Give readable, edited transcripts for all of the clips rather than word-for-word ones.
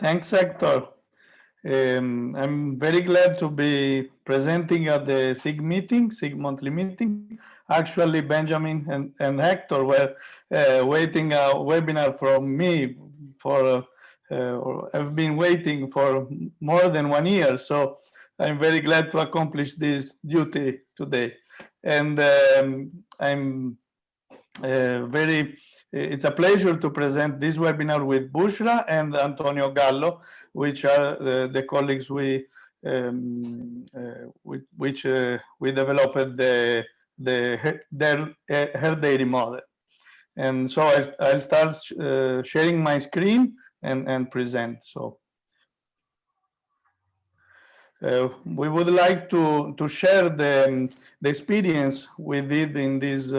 Thanks, Hector. I'm very glad to be presenting at the SIG monthly meeting. Actually, Benjamin and Hector were waiting a webinar from me or have been waiting for more than 1 year. So I'm very glad to accomplish this duty today. And I'm it's a pleasure to present this webinar with Busra and Antonio Gallo, which are the colleagues with which we developed their herd dairy model. And so I'll start sharing my screen and present. So we would like to share the experience we did in this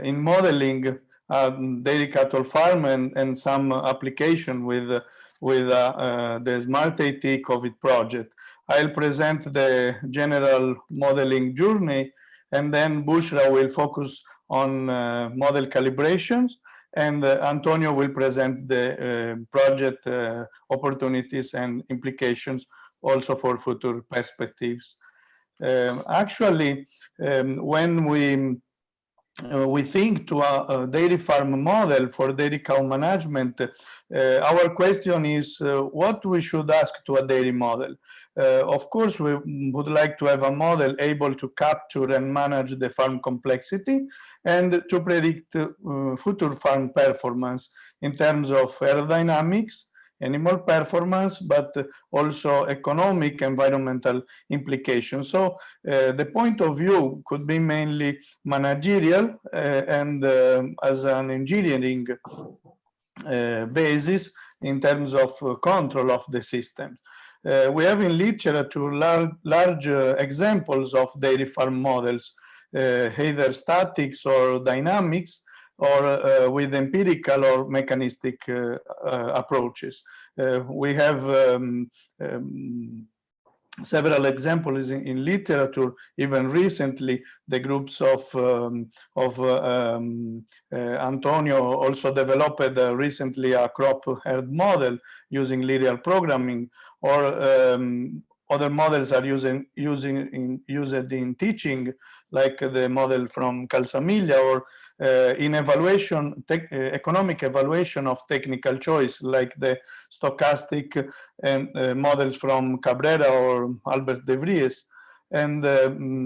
in modeling dairy cattle farm and some application with the Smart AT COVID project. I'll present the general modeling journey, and then Bushra will focus on model calibrations, and Antonio will present the project opportunities and implications also for future perspectives. Actually, when we think to a dairy farm model for dairy cow management, our question is what we should ask to a dairy model. Of course, we would like to have a model able to capture and manage the farm complexity and to predict future farm performance in terms of aerodynamics, animal performance, but also economic, environmental implications. So the point of view could be mainly managerial and as an engineering basis in terms of control of the system. We have in literature large examples of dairy farm models, either statics or dynamics, or with empirical or mechanistic approaches. We have several examples in literature. Even recently, the groups of Antonio also developed recently a crop herd model using linear programming, or other models are used in teaching, like the model from Calzamiglia, or in evaluation, economic evaluation of technical choice, like the stochastic and models from Cabrera or Albert de Vries, and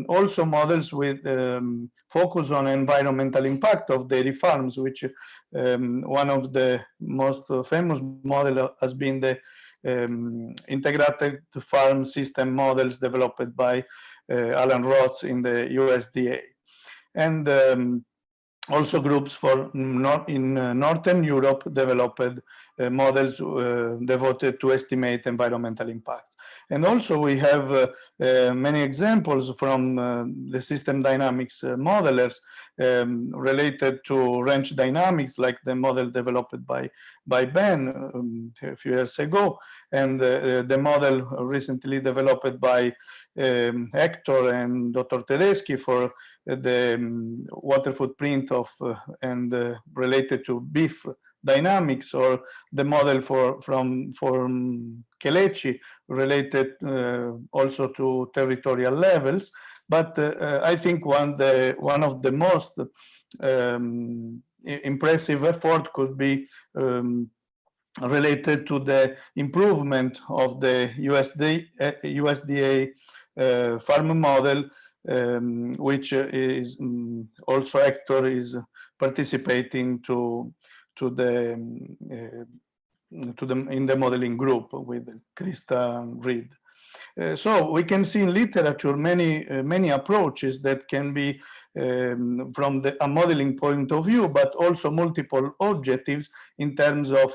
also models with focus on environmental impact of dairy farms, which one of the most famous model has been the integrated farm system models developed by Alan Roth in the USDA. And also groups in Northern Europe developed models devoted to estimate environmental impacts. And also we have many examples from the system dynamics modelers related to range dynamics, like the model developed by Ben a few years ago, and the model recently developed by Hector and Dr. Tedeschi for the water footprint of and related to beef dynamics, or the model from Kelechi related also to territorial levels. But I think one of the most impressive effort could be related to the improvement of the USDA farm model, which is also Hector is participating in the modeling group with Krista Reed. So we can see in literature many approaches that can be from a modeling point of view, but also multiple objectives in terms of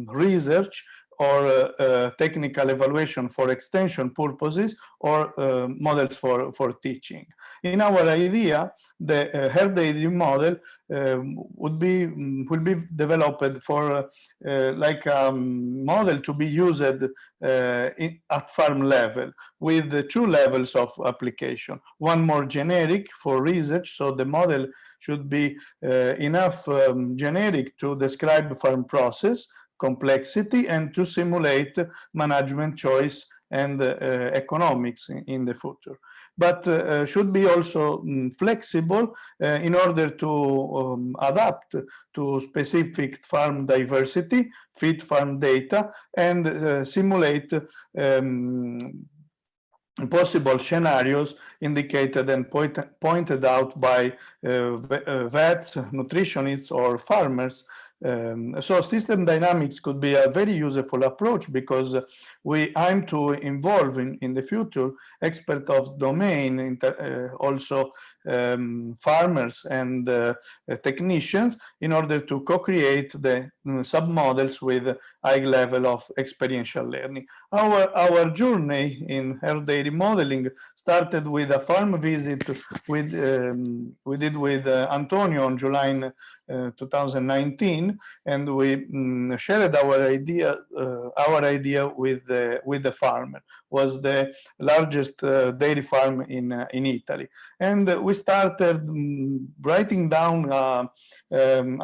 research or technical evaluation for extension purposes, or models for teaching. In our idea, the herd dairy model will be developed for like a model to be used at farm level, with 2 levels of application. One more generic for research, so the model should be enough generic to describe the farm process, complexity and to simulate management choice and economics in the future. But should be also flexible in order to adapt to specific farm diversity, fit farm data, and simulate possible scenarios indicated and pointed out by vets, nutritionists, or farmers. So system dynamics could be a very useful approach because we aim to involve in the future experts of domain, also farmers and technicians, in order to co-create the submodels with high level of experiential learning. Our journey in herd dairy modeling started with a farm visit we did with Antonio on July 2019, and we shared our idea with the farmer. Was the largest dairy farm in Italy, and we started writing down a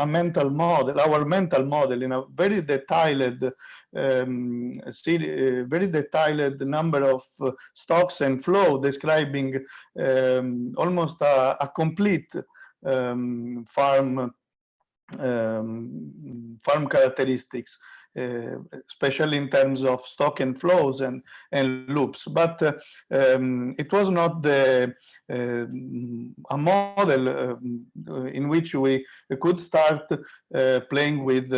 mental model, our mental model, in a very detailed very detailed number of stocks and flow, describing almost a complete farm characteristics, especially in terms of stock and flows and loops. But it was not a model in which we could start playing with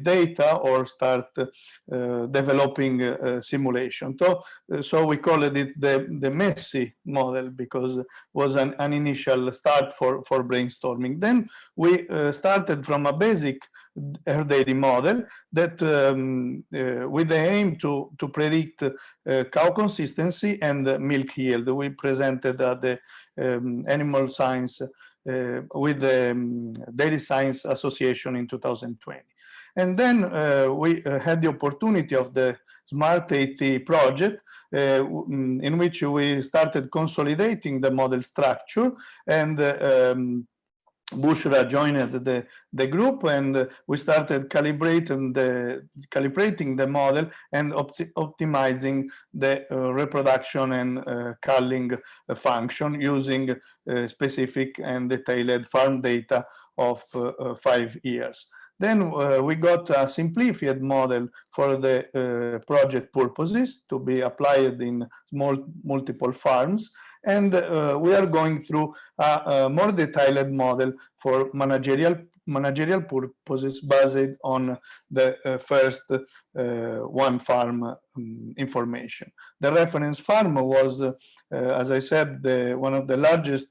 data or start developing simulation. So we called it the messy model because it was an initial start for brainstorming. Then we started from a basic herd dairy model that with the aim to predict cow consistency and milk yield. We presented at the Animal Science with the Dairy Science Association in 2020. And then we had the opportunity of the Smart AT project, in which we started consolidating the model structure, and Busra joined the group, and we started calibrating the model and optimizing the reproduction and culling function using specific and detailed farm data of 5 years. Then we got a simplified model for the project purposes to be applied in multiple farms. And we are going through a more detailed model for managerial purposes based on the first one farm information. The reference farm was, as I said, one of the largest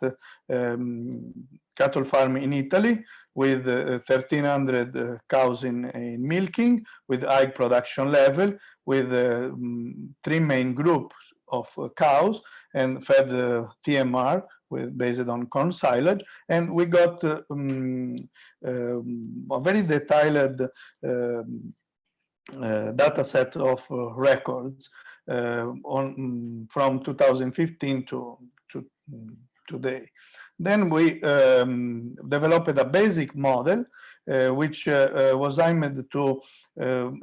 cattle farm in Italy, with 1,300 cows in milking, with high production level, with 3 main groups of cows, and fed TMR based on corn silage. And we got a very detailed data set of records from 2015 to today. Then we developed a basic model which was aimed to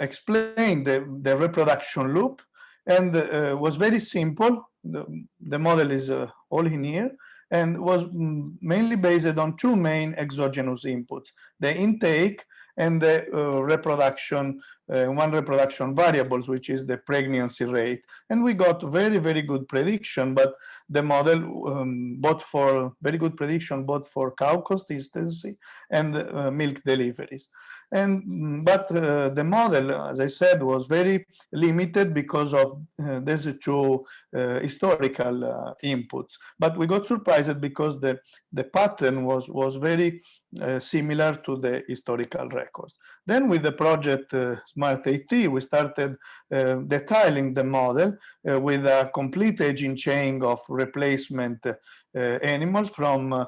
explain the reproduction loop, and was very simple. The model is all in here, and was mainly based on 2 main exogenous inputs: the intake and the reproduction, one reproduction variables, which is the pregnancy rate. And we got very good prediction, but the model very good prediction both for cow consistency and milk deliveries. But the model, as I said, was very limited because of these 2 historical inputs. But we got surprised because the pattern was very similar to the historical records. Then with the project Smart AT, we started detailing the model with a complete aging chain of replacement animals, from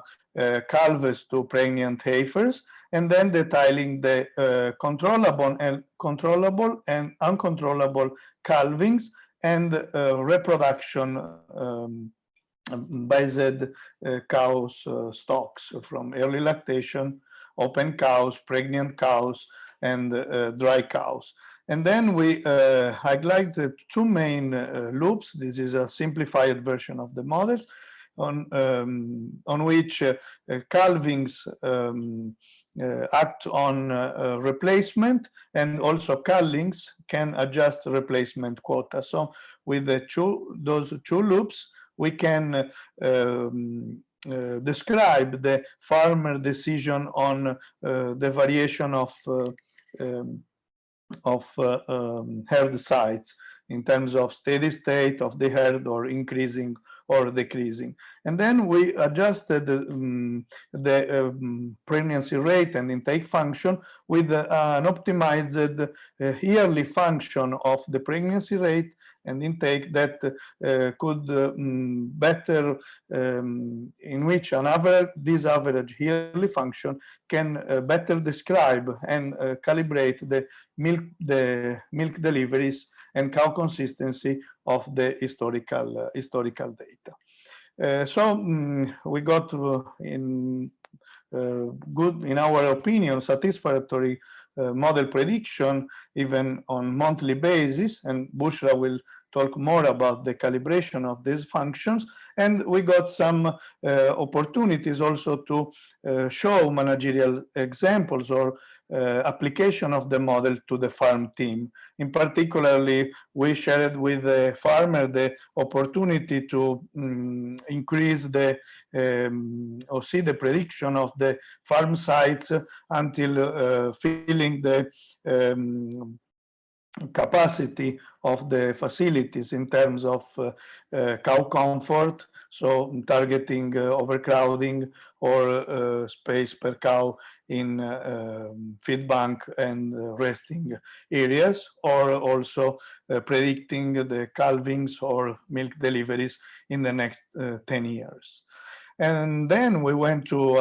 calves to pregnant heifers, and then detailing the controllable and uncontrollable calvings and reproduction based cows stocks, from early lactation, open cows, pregnant cows, and dry cows. And then we highlighted two main loops. This is a simplified version of the models on which calvings act on replacement, and also cullings can adjust replacement quota. So with those two loops, we can describe the farmer decision on the variation of herd size in terms of steady state of the herd, or increasing or decreasing. And then we adjusted the pregnancy rate and intake function with an optimized yearly function of the pregnancy rate and intake that could better, in which this average yearly function can better describe and calibrate the milk deliveries and cow consistency of the historical data. So we got in our opinion, satisfactory model prediction, even on monthly basis, and Busra will talk more about the calibration of these functions. And we got some opportunities also to show managerial examples or application of the model to the farm team. In particularly, we shared with the farmer the opportunity to increase or see the prediction of the farm sites until filling the capacity of the facilities in terms of cow comfort, so targeting overcrowding or space per cow in feed bank and resting areas, or also predicting the calvings or milk deliveries in the next 10 years. And then we went to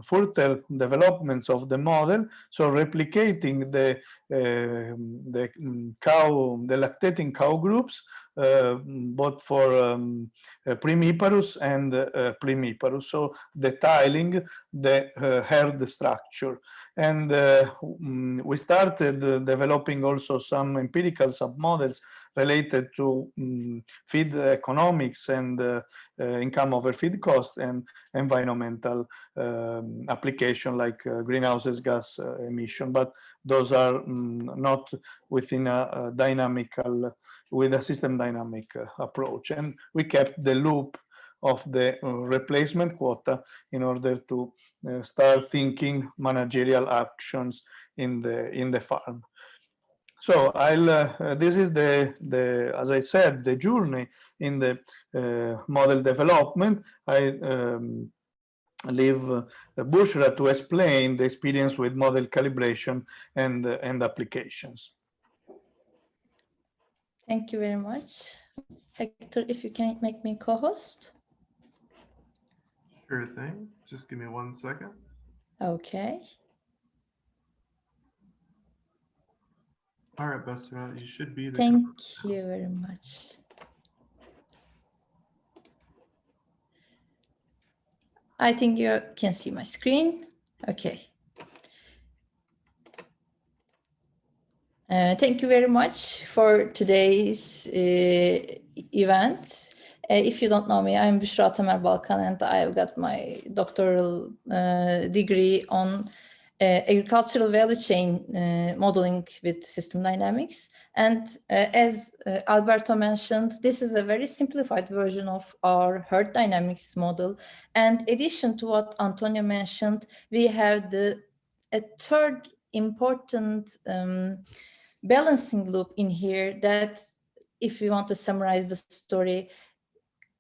further developments of the model, so replicating the lactating cow groups, both for primiparous and primiparous, so detailing the herd structure. And we started developing also some empirical submodels related to feed economics and income over feed cost and environmental application like greenhouse gas emission, but those are not within a with a system dynamic approach. And we kept the loop of the replacement quota in order to start thinking managerial actions in the farm. So this is as I said, the journey in the model development. I leave Busra to explain the experience with model calibration and applications. Thank you very much. Hector, if you can make me co-host. Sure thing. Just give me 1 second. Okay. All right, Busra, you should be the. Thank you very much. I think you can see my screen. Okay. Thank you very much for today's event. If you don't know me, I'm Busra Atamer Balkan, and I've got my doctoral degree on agricultural value chain modeling with system dynamics. And as Alberto mentioned, this is a very simplified version of our herd dynamics model. And in addition to what Antonio mentioned, we have a third important balancing loop in here that, if we want to summarize the story,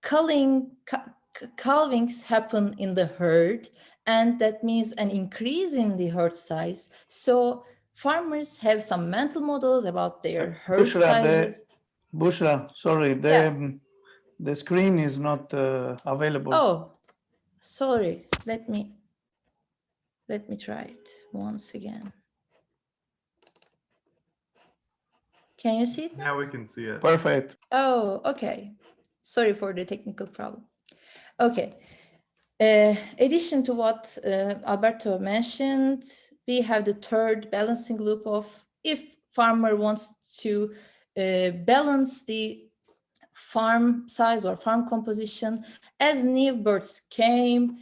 calvings happen in the herd, and that means an increase in the herd size. So farmers have some mental models about their herd sizes. Busra, sorry, the screen is not available. Oh, sorry. Let me try it once again. Can you see it now? Yeah, we can see it. Perfect. Oh, okay. Sorry for the technical problem. Okay. Addition to what Alberto mentioned, we have the third balancing loop of if farmer wants to balance the farm size or farm composition. As new birds came,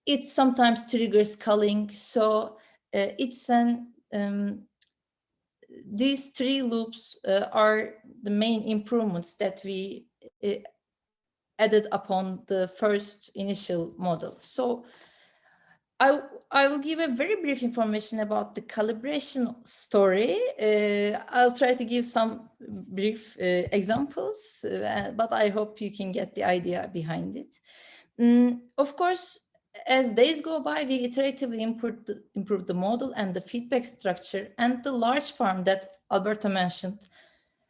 it sometimes triggers culling. So it's an these three loops are the main improvements that we added upon the first initial model. So I will give a very brief information about the calibration story. I'll try to give some brief examples, but I hope you can get the idea behind it. Of course, as days go by, we iteratively improve the model and the feedback structure, and the large farm that Alberto mentioned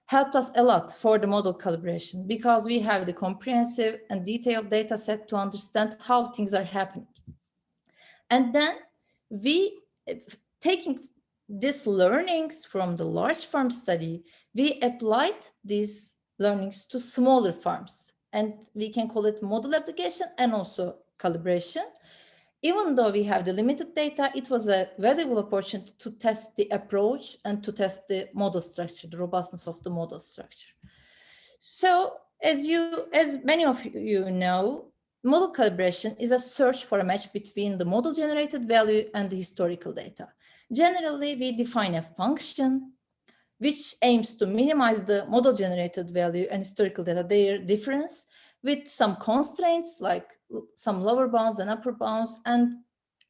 helped us a lot for the model calibration because we have the comprehensive and detailed data set to understand how things are happening. And then we, taking these learnings from the large farm study, we applied these learnings to smaller farms. And we can call it model application and also calibration. Even though we have the limited data, it was a valuable opportunity to test the approach and to test the model structure, the robustness of the model structure. So as many of you know, model calibration is a search for a match between the model generated value and the historical data. Generally, we define a function which aims to minimize the model generated value and historical data, their difference, with some constraints like some lower bounds and upper bounds, and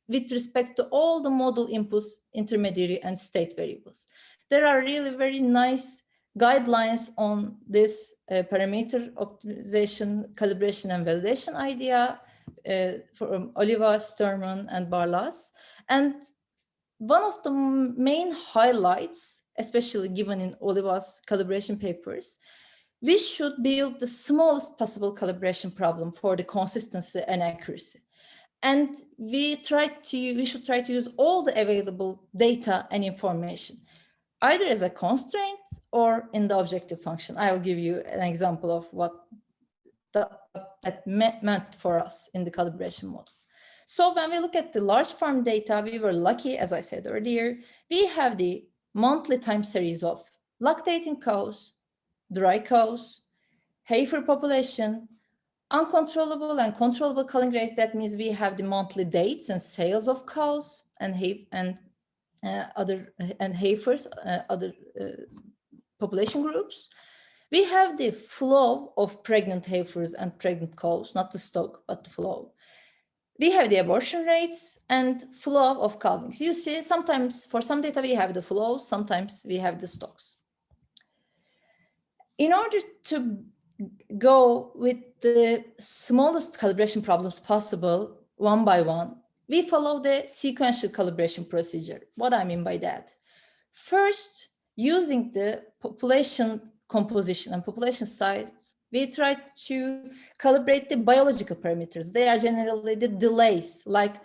with respect to all the model inputs, intermediary and state variables. There are really very nice guidelines on this parameter optimization, calibration, and validation idea from Oliva, Sturman, and Barlas. And one of the main highlights, especially given in Oliva's calibration papers, we should build the smallest possible calibration problem for the consistency and accuracy. And we should try to use all the available data and information, either as a constraint or in the objective function. I will give you an example of what that meant for us in the calibration model. So when we look at the large farm data, we were lucky, as I said earlier, we have the monthly time series of lactating cows, dry cows, heifer population, uncontrollable and controllable culling rates. That means we have the monthly dates and sales of cows and heifers, other population groups. We have the flow of pregnant heifers and pregnant cows, not the stock, but the flow. We have the abortion rates and flow of calvings. You see, sometimes for some data we have the flow, sometimes we have the stocks. In order to go with the smallest calibration problems possible, one by one, we follow the sequential calibration procedure. What I mean by that? First, using the population composition and population size, we try to calibrate the biological parameters. They are generally the delays, like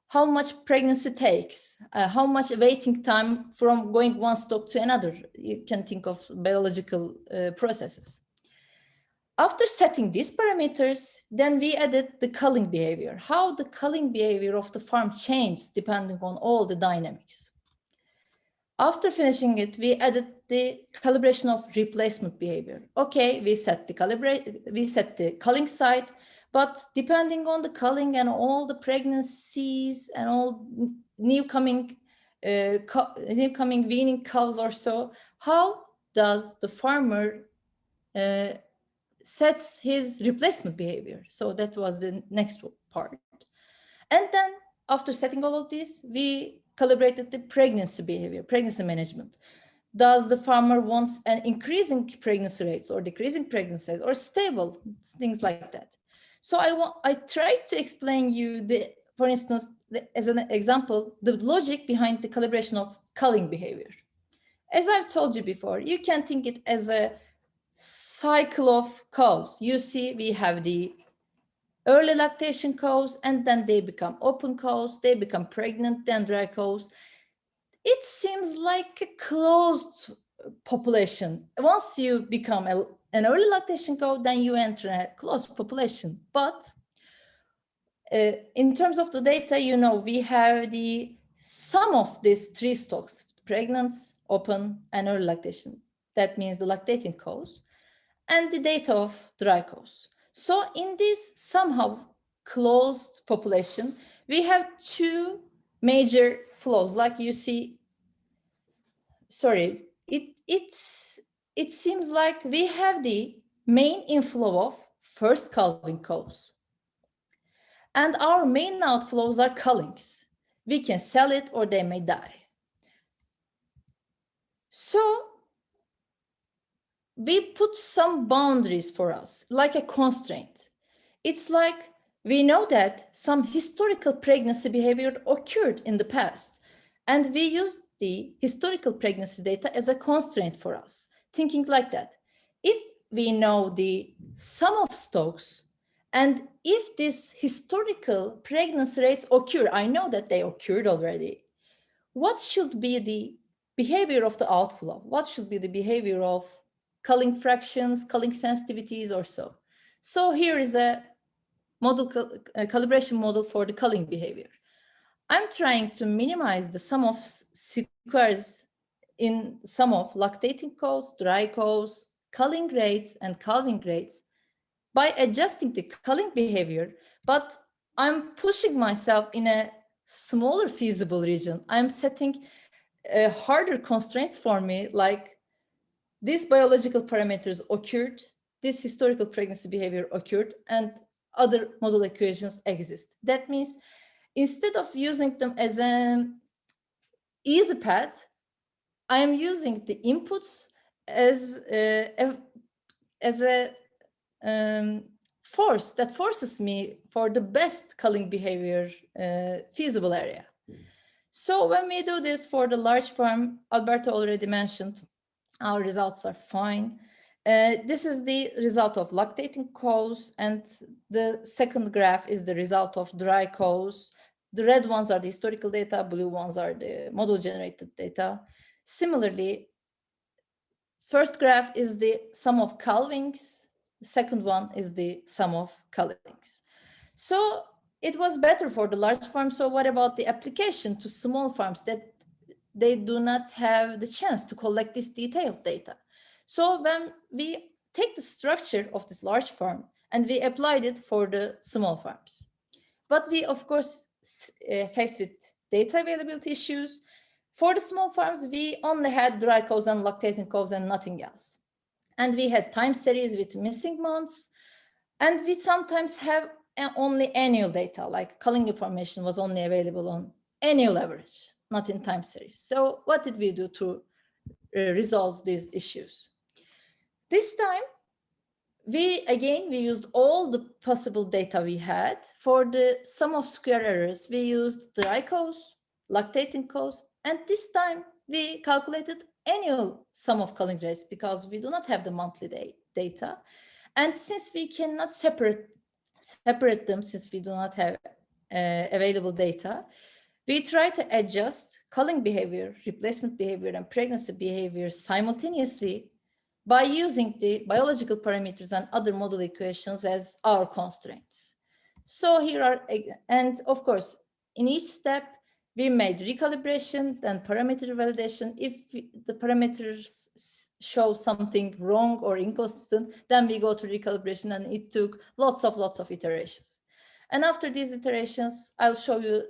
how much pregnancy takes, how much waiting time from going one stock to another. You can think of biological processes. After setting these parameters, then we added the culling behavior, how the culling behavior of the farm changed depending on all the dynamics. After finishing it, we added the calibration of replacement behavior. Okay, we set the culling site, but depending on the culling and all the pregnancies and all new coming weaning cows or so, how does the farmer sets his replacement behavior? So that was the next part. And then after setting all of this, we calibrated the pregnancy behavior, pregnancy management. Does the farmer wants an increasing pregnancy rates or decreasing pregnancy rates or stable, things like that. So I tried to explain you for instance, as an example, the logic behind the calibration of culling behavior. As I've told you before, you can think it as a cycle of cows. You see, we have the early lactation cows, and then they become open cows, they become pregnant, then dry cows. It seems like a closed population. Once you become an early lactation cow, then you enter a closed population. But in terms of the data, you know, we have the sum of these three stocks, pregnant, open, and early lactation, that means the lactating cows, and the data of dry cows. So in this somehow closed population, we have two major flows, like you see. Sorry, it seems like we have the main inflow of first calving cows, and our main outflows are cullings. We can sell it or they may die. So we put some boundaries for us, like a constraint. It's like we know that some historical pregnancy behavior occurred in the past, and we use the historical pregnancy data as a constraint for us, thinking like that. If we know the sum of stocks, and if these historical pregnancy rates occur, I know that they occurred already, what should be the behavior of the outflow? What should be the behavior of culling fractions, culling sensitivities, or so? So here is a model, calibration model for the culling behavior. I'm trying to minimize the sum of squares in sum of lactating cows, dry cows, culling rates, and calving rates by adjusting the culling behavior, but I'm pushing myself in a smaller feasible region. I'm setting harder constraints for me, like these biological parameters occurred, this historical pregnancy behavior occurred, and other model equations exist. That means instead of using them as an easy path, I am using the inputs as a force that forces me for the best culling behavior feasible area. So when we do this for the large farm, Alberto already mentioned, our results are fine. This is the result of lactating cows, and the second graph is the result of dry cows. The red ones are the historical data, blue ones are the model generated data. Similarly, first graph is the sum of calvings, the second one is the sum of cullings. So it was better for the large farms. So what about the application to small farms that they do not have the chance to collect this detailed data? So when we take the structure of this large farm and we applied it for the small farms, but we of course faced with data availability issues. For the small farms, we only had dry cows and lactating cows and nothing else. And we had time series with missing months. And we sometimes have only annual data, like culling information was only available on annual average, not in time series. So what did we do to resolve these issues? This time, we used all the possible data we had. For the sum of square errors, we used dry cows, lactating cows, and this time we calculated annual sum of culling rates because we do not have the monthly data. And since we cannot separate them, since we do not have available data, we try to adjust culling behavior, replacement behavior, and pregnancy behavior simultaneously by using the biological parameters and other model equations as our constraints. So here are, and of course, in each step, we made recalibration and parameter validation. If the parameters show something wrong or inconsistent, then we go to recalibration, and it took lots of iterations. And after these iterations, I'll show you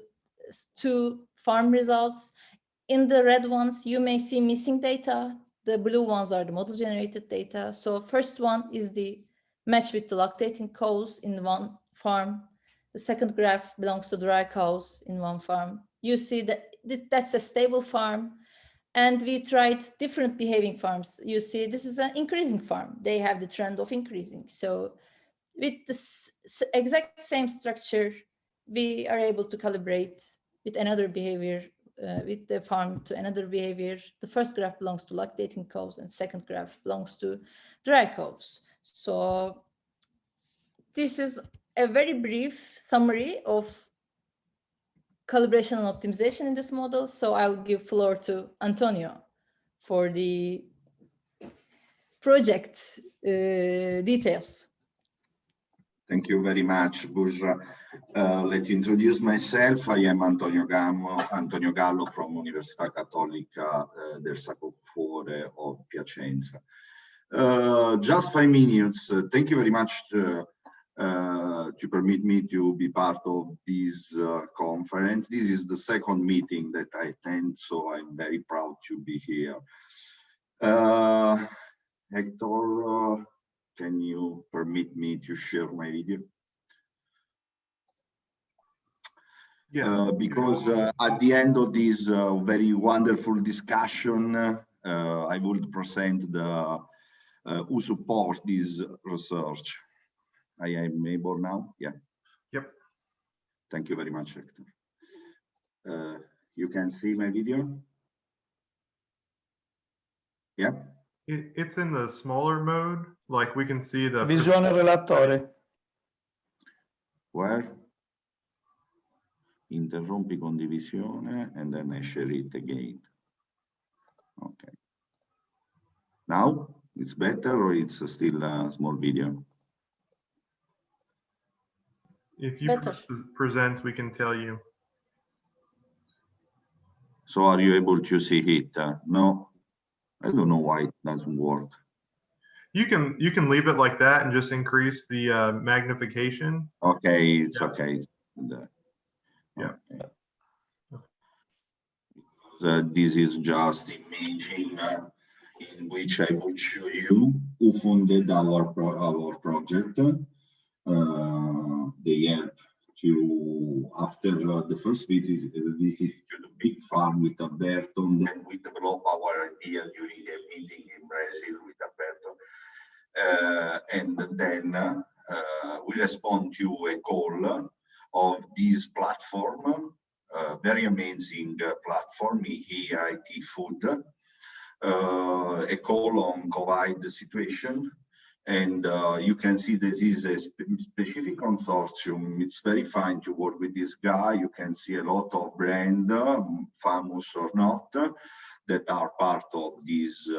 two farm results. In the red ones, you may see missing data. The blue ones are the model generated data. So first one is the match with the lactating cows in one farm. The second graph belongs to dry cows in one farm. You see that that's a stable farm. And we tried different behaving farms. You see, this is an increasing farm. They have the trend of increasing. So with the exact same structure, we are able to calibrate with another behavior, with the farm to another behavior. The first graph belongs to lactating cows and second graph belongs to dry cows. So this is a very brief summary of calibration and optimization in this model. So I'll give floor to Antonio for the project details. Thank you very much, Busra. Let me introduce myself. I am Antonio Gallo from Università Cattolica del Sacro Cuore of Piacenza. Just 5 minutes. Thank you very much to permit me to be part of this conference. This is the second meeting that I attend, so I'm very proud to be here. Hector, can you permit me to share my video? Yeah. Because at the end of this very wonderful discussion, I would present the who support this research. I am able now? Yeah. Yep. Thank you very much, Hector. You can see my video? Yeah. It's in the smaller mode. Like we can see the Visione relatore. Where? Interrompi condivisione and then I share it again. Okay. Now it's better or it's still a small video? If you Better. present, we can tell you. So are you able to see it? No, I don't know why it doesn't work. You can leave it like that and just increase the magnification. Okay, it's Yeah. okay. Yeah. Okay. This is just imaging in which I will show you who funded our project. They helped to, after the first visit to the big farm with Alberto, and then we developed our idea during a meeting in Brazil with Alberto. And then we respond to a call of this platform, very amazing platform, EIT Food, a call on COVID situation. And you can see this is a specific consortium. It's very fine to work with this guy. You can see a lot of brand, famous or not, that are part of this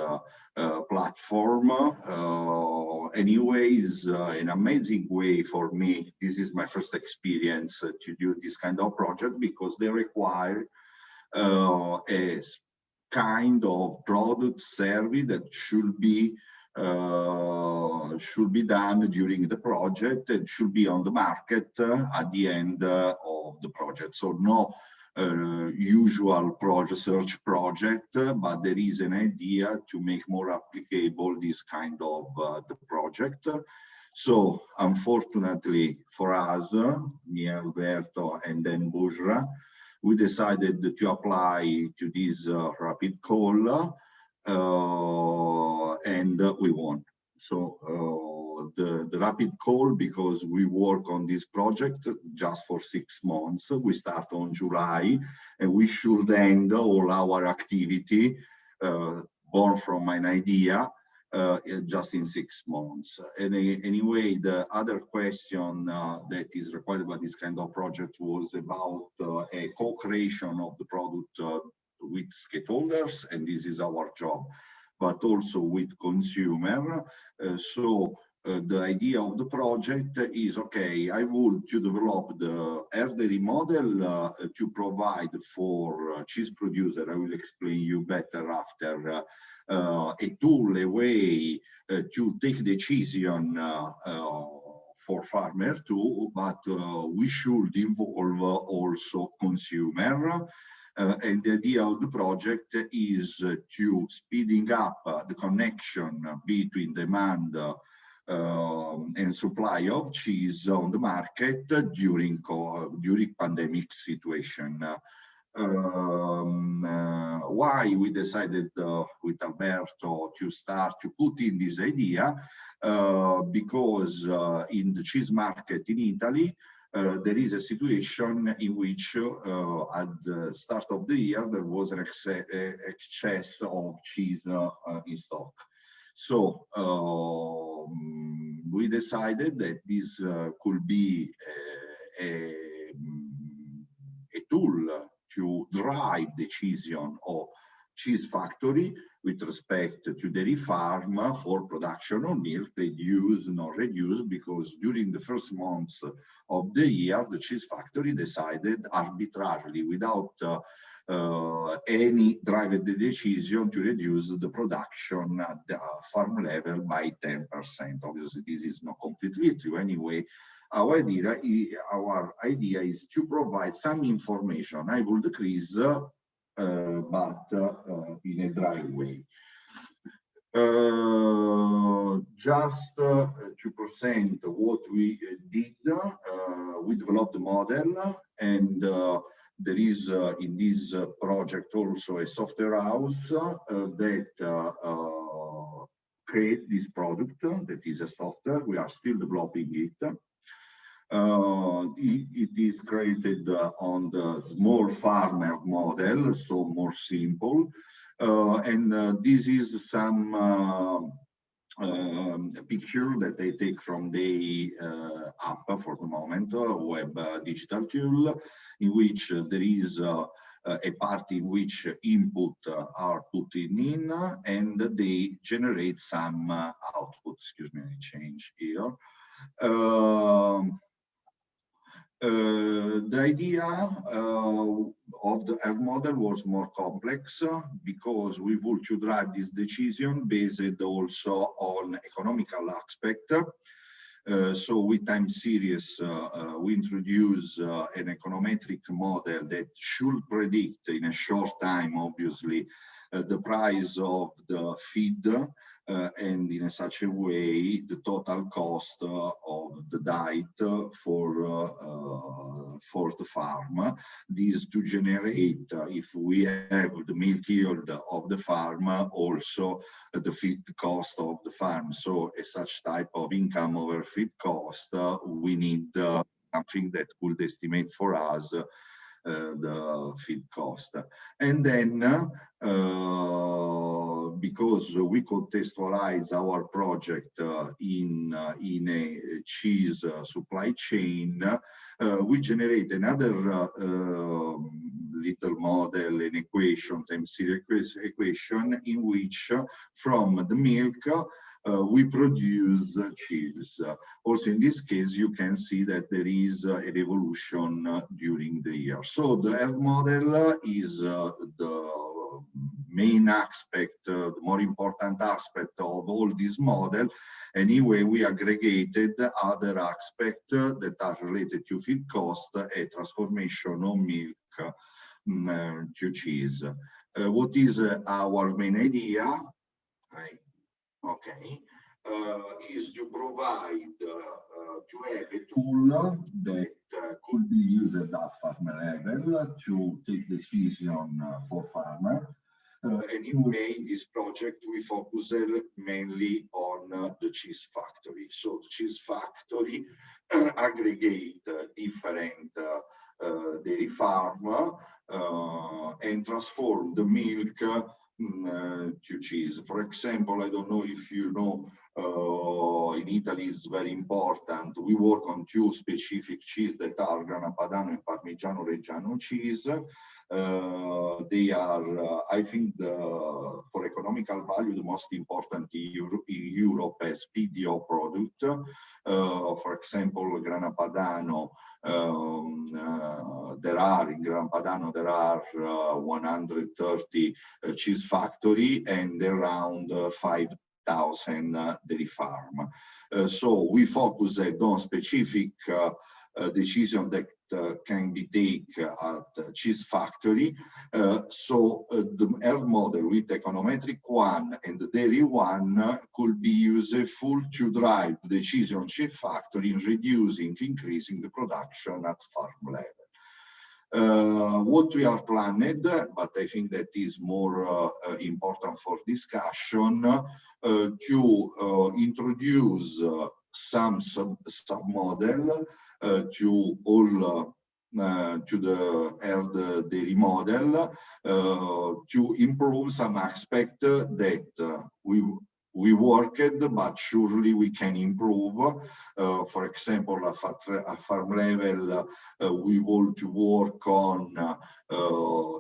platform. Anyways, an amazing way for me. This is my first experience to do this kind of project because they require a kind of product service that should be done during the project and should be on the market at the end of the project. So no usual research project, but there is an idea to make more applicable this kind of the project. So unfortunately for us, me, Alberto, and then Busra, we decided to apply to this rapid call. And we won. So the rapid call, because we work on this project just for 6 months. We start on July, and we should end all our activity born from an idea just in 6 months. And anyway, the other question that is required by this kind of project was about a co-creation of the product with stakeholders, and this is our job, but also with consumer. So the idea of the project is, okay, I would to develop the dairy model to provide for cheese producer. I will explain you better after a tool, a way to take decision for farmer too, but we should involve also consumer. And the idea of the project is to speeding up the connection between demand and supply of cheese on the market during pandemic situation. Why we decided with Alberto to start to put in this idea? Because in the cheese market in Italy, there is a situation in which at the start of the year, there was an excess of cheese in stock. So we decided that this could be a tool to drive decision of cheese factory with respect to dairy farm for production of milk, reduce, not reduce, because during the first months of the year, the cheese factory decided arbitrarily, without any driven decision, to reduce the production at the farm level by 10%. Obviously, this is not completely true. Anyway, our idea is to provide some information. I will decrease, but in a dry way. Just to present what we did, we developed the model, and there is in this project also a software house that create this product. That is a software. We are still developing it. It is created on the small farmer model, so more simple. And this is some picture that I take from the app for the moment, web digital tool, in which there is a part in which input are put in, and they generate some output. Excuse me, I change here. The idea of the Earth model was more complex because we want to drive this decision based also on economical aspect. So with time series, we introduce an econometric model that should predict in a short time, obviously, the price of the feed, and in such a way the total cost of the diet for the farm. This to generate, if we have the milk yield of the farm, also the feed cost of the farm. So a such type of income over feed cost, we need something that could estimate for us the feed cost. And then because we contextualize our project in a cheese supply chain, we generate another little model, an equation, time series equation, in which from the milk we produce cheese. Also, in this case, you can see that there is an evolution during the year. So the Earth model is the main aspect, the more important aspect of all this model. Anyway, we aggregated other aspects that are related to feed cost, a transformation of milk to cheese. What is our main idea? Is to provide, to have a tool that could be used at farmer level to take decision for farmer. Anyway, in this project, we focus mainly on the cheese factory. So the cheese factory aggregate different dairy farm and transform the milk to cheese. For example, I don't know if you know, in Italy it's very important. We work on two specific cheese that are Grana Padano and Parmigiano Reggiano cheese. They are, I think, for economical value, the most important in Europe as PDO product. For example, Grana Padano, there are 130 cheese factory and around 5,000 dairy farm. So we focus on specific decision that can be taken at cheese factory. So the Earth model with econometric one and the dairy one could be useful to drive the decision cheese factory in reducing, increasing the production at farm level. What we are planning, but I think that is more important for discussion, to introduce some sub-model to all to the Earth dairy model to improve some aspect that we we worked, but surely we can improve. For example, at farm level, we want to work on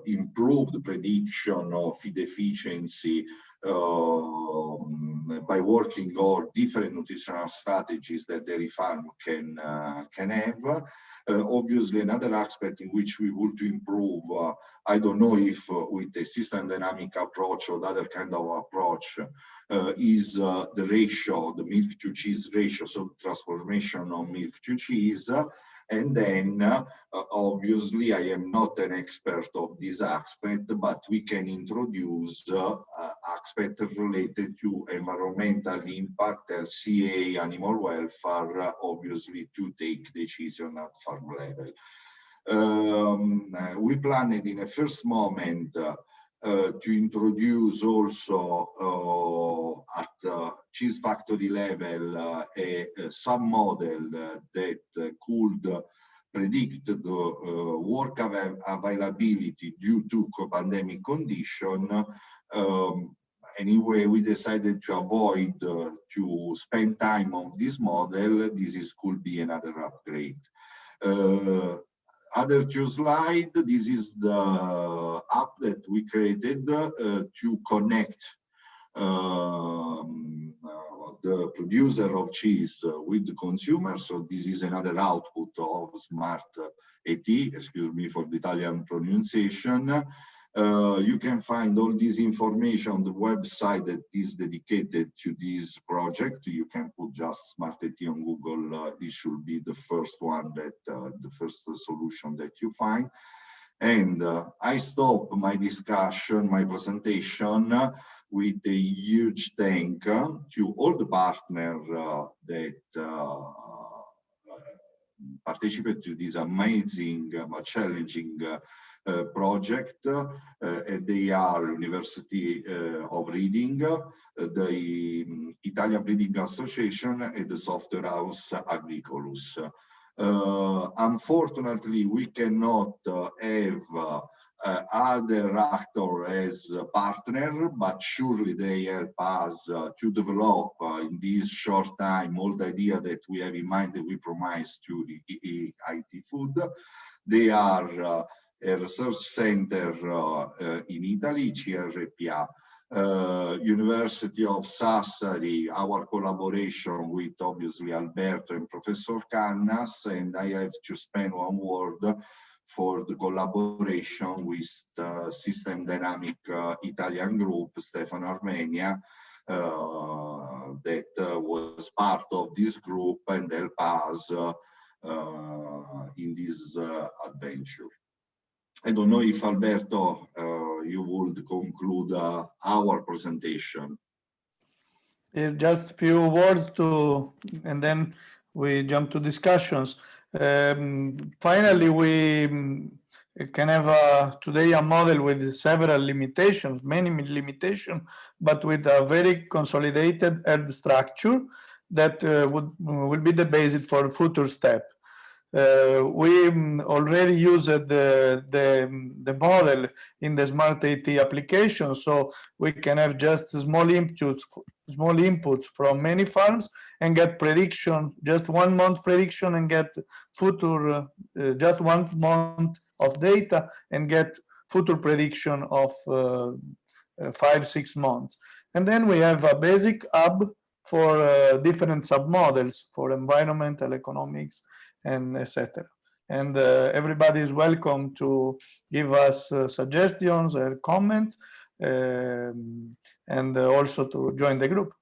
improved prediction of feed efficiency by working on different nutritional strategies that dairy farm can have. Obviously, another aspect in which we want to improve, I don't know if with the system dynamic approach or other kind of approach, is the ratio, the milk to cheese ratio, so transformation of milk to cheese. And then, obviously, I am not an expert of this aspect, but we can introduce aspects related to environmental impact, LCA, animal welfare, obviously, to take decision at farm level. We planned in a first moment to introduce also at cheese factory level a sub-model that could predict the work availability due to pandemic condition. Anyway, we decided to avoid to spend time on this model. This could be another upgrade. Other two slides, this is the app that we created to connect the producer of cheese with the consumer. So this is another output of Smart AT, excuse me for the Italian pronunciation. You can find all this information on the website that is dedicated to this project. You can put just Smart AT on Google. It should be the first one that, the first solution that you find. And I stop my discussion, my presentation with a huge thank to all the partners that participate to this amazing but challenging project. They are University of Reading, the Italian Breeding Association, and the Software House Agricolus. Unfortunately, we cannot have other actors as a partner, but surely they help us to develop in this short time all the idea that we have in mind that we promise to the IT food. They are a research center in Italy, CRPA, University of Sassari, our collaboration with obviously Alberto and Professor Cannas, and I have to spend one word for the collaboration with the System Dynamic Italian group, Stefano Armenia, that was part of this group and helped us in this adventure. I don't know if Alberto, you would conclude our presentation. Just a few words and then we jump to discussions. Finally, we can have today a model with several limitations, many limitations, but with a very consolidated herd structure that will be the basis for future step. We already used the model in the Smart AT application, so we can have just small inputs from many farms and get prediction, just 1 month prediction, and get future just 1 month of data and get future prediction of 5-6 months. And then we have a basic hub for different submodels for environmental, economics, and etc. And everybody is welcome to give us suggestions or comments, and also to join the group.